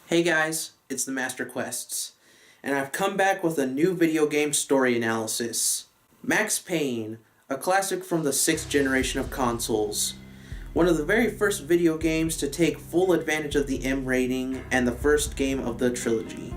Hey guys, it's the Master Quests, and I've come back with a new video game story analysis. Max Payne, a classic from the 6th generation of consoles. One of the very first video games to take full advantage of the M rating and the first game of the trilogy.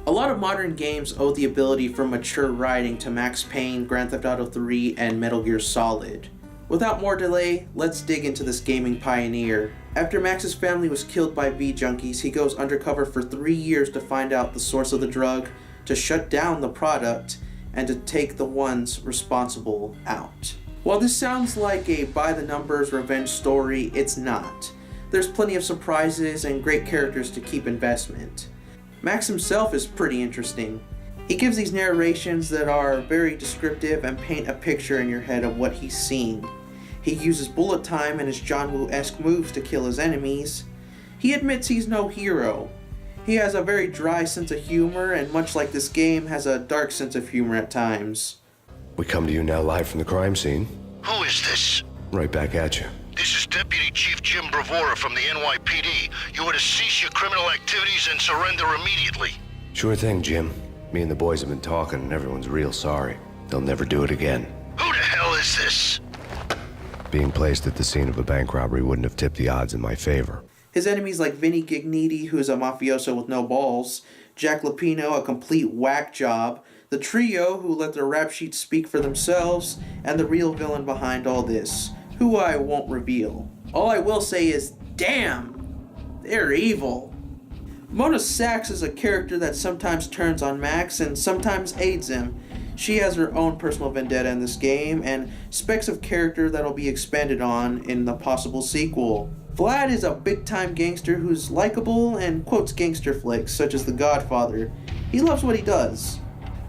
A lot of modern games owe the ability for mature writing to Max Payne, Grand Theft Auto 3, and Metal Gear Solid. Without more delay, let's dig into this gaming pioneer. After Max's family was killed by V junkies, he goes undercover for 3 years to find out the source of the drug, to shut down the product, and to take the ones responsible out. While this sounds like a by-the-numbers revenge story, it's not. There's plenty of surprises and great characters to keep investment. Max himself is pretty interesting. He gives these narrations that are very descriptive and paint a picture in your head of what he's seeing. He uses bullet time and his John Woo-esque moves to kill his enemies. He admits he's no hero. He has a very dry sense of humor, and much like this game, has a dark sense of humor at times. We come to you now live from the crime scene. Who is this? Right back at you. This is Deputy Chief Jim Bravura from the NYPD. You are to cease your criminal activities and surrender immediately. Sure thing, Jim. Me and the boys have been talking and everyone's real sorry. They'll never do it again. Who the hell is this? Being placed at the scene of a bank robbery wouldn't have tipped the odds in my favor. His enemies like Vinny Gigniti, who's a mafioso with no balls, Jack Lupino, a complete whack job, the trio who let their rap sheets speak for themselves, and the real villain behind all this, who I won't reveal. All I will say is, damn, they're evil. Mona Sachs is a character that sometimes turns on Max and sometimes aids him. She has her own personal vendetta in this game and specks of character that'll be expanded on in the possible sequel. Vlad is a big-time gangster who's likable and quotes gangster flicks such as The Godfather. He loves what he does.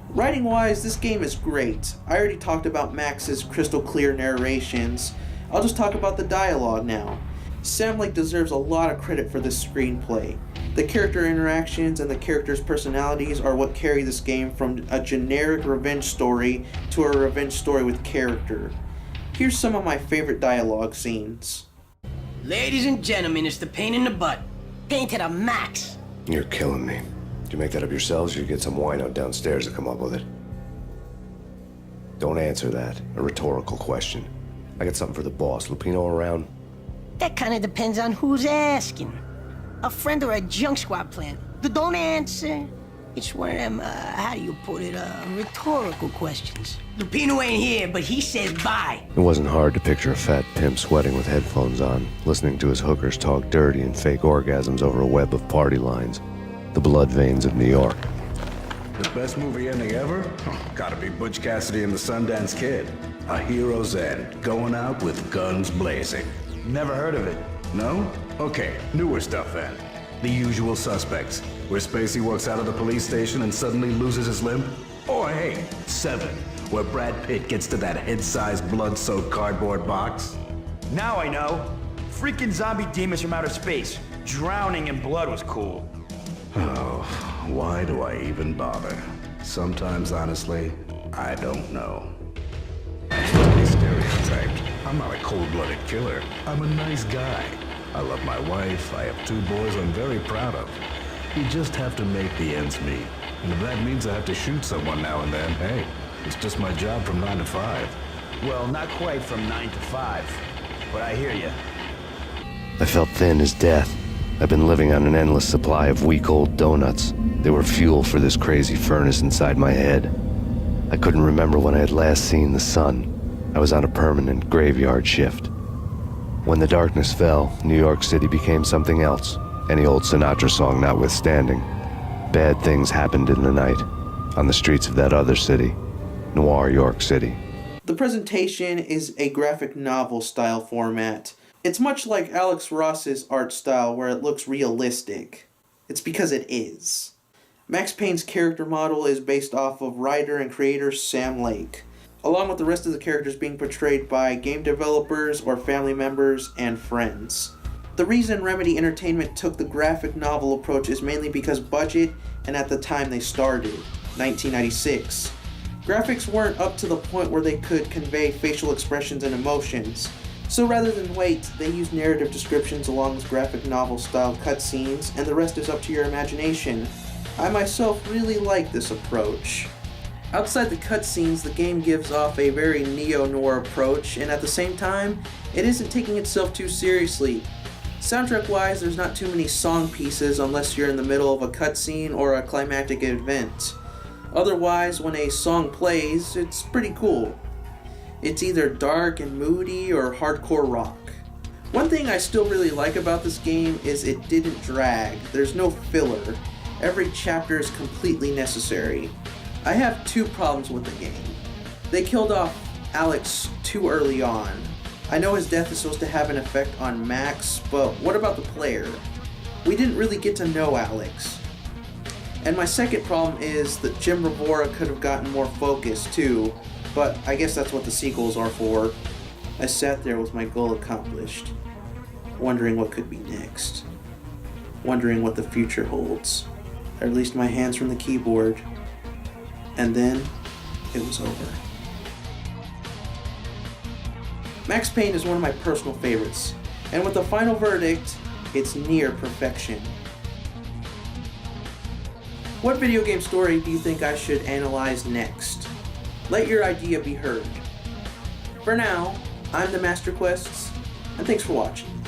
Writing-wise, this game is great. I already talked about Max's crystal clear narrations. I'll just talk about the dialogue now. Sam Lake deserves a lot of credit for this screenplay. The character interactions and the characters' personalities are what carry this game from a generic revenge story to a revenge story with character. Here's some of my favorite dialogue scenes. Ladies and gentlemen, it's the pain in the butt. Pain to the max. You're killing me. Did you make that up yourselves or you get some wine out downstairs to come up with it? Don't answer that. A rhetorical question. I got something for the boss. Lupino around? That kind of depends on who's asking. A friend or a junk squad plan. Don't answer. It's one of them, how do you put it, rhetorical questions. Lupino ain't here, but he says bye. It wasn't hard to picture a fat pimp sweating with headphones on, listening to his hookers talk dirty and fake orgasms over a web of party lines. The blood veins of New York. The best movie ending ever? Gotta be Butch Cassidy and the Sundance Kid. A hero's end, going out with guns blazing. Never heard of it. No? Okay, newer stuff then. The Usual Suspects, where Spacey walks out of the police station and suddenly loses his limb. Or hey, Seven, where Brad Pitt gets to that head-sized blood-soaked cardboard box. Now I know. Freaking zombie demons from outer space. Drowning in blood was cool. Oh, why do I even bother? Sometimes, honestly, I don't know. To be stereotyped, I'm not a cold-blooded killer. I'm a nice guy. I love my wife, I have 2 boys I'm very proud of. You just have to make the ends meet. And if that means I have to shoot someone now and then, hey, it's just my job from 9 to 5. Well, not quite from 9 to 5, but I hear you. I felt thin as death. I've been living on an endless supply of week-old donuts. They were fuel for this crazy furnace inside my head. I couldn't remember when I had last seen the sun. I was on a permanent graveyard shift. When the darkness fell, New York City became something else, any old Sinatra song notwithstanding. Bad things happened in the night, on the streets of that other city, Noir York City. The presentation is a graphic novel style format. It's much like Alex Ross's art style where it looks realistic. It's because it is. Max Payne's character model is based off of writer and creator Sam Lake, along with the rest of the characters being portrayed by game developers or family members and friends. The reason Remedy Entertainment took the graphic novel approach is mainly because budget and at the time they started, 1996. Graphics weren't up to the point where they could convey facial expressions and emotions. So rather than wait, they use narrative descriptions along with graphic novel-style cutscenes, and the rest is up to your imagination. I myself really like this approach. Outside the cutscenes, the game gives off a very neo-noir approach, and at the same time, it isn't taking itself too seriously. Soundtrack-wise, there's not too many song pieces unless you're in the middle of a cutscene or a climactic event. Otherwise, when a song plays, it's pretty cool. It's either dark and moody or hardcore rock. One thing I still really like about this game is it didn't drag. There's no filler. Every chapter is completely necessary. I have two problems with the game. They killed off Alex too early on. I know his death is supposed to have an effect on Max, but what about the player? We didn't really get to know Alex. And my second problem is that Jim Bravura could have gotten more focus too, but I guess that's what the sequels are for. I sat there with my goal accomplished, wondering what could be next, wondering what the future holds. I released my hands from the keyboard, and then it was over. Max Payne is one of my personal favorites, and with the final verdict, it's near perfection. What video game story do you think I should analyze next? Let your idea be heard. For now, I'm the Master Quests, and thanks for watching.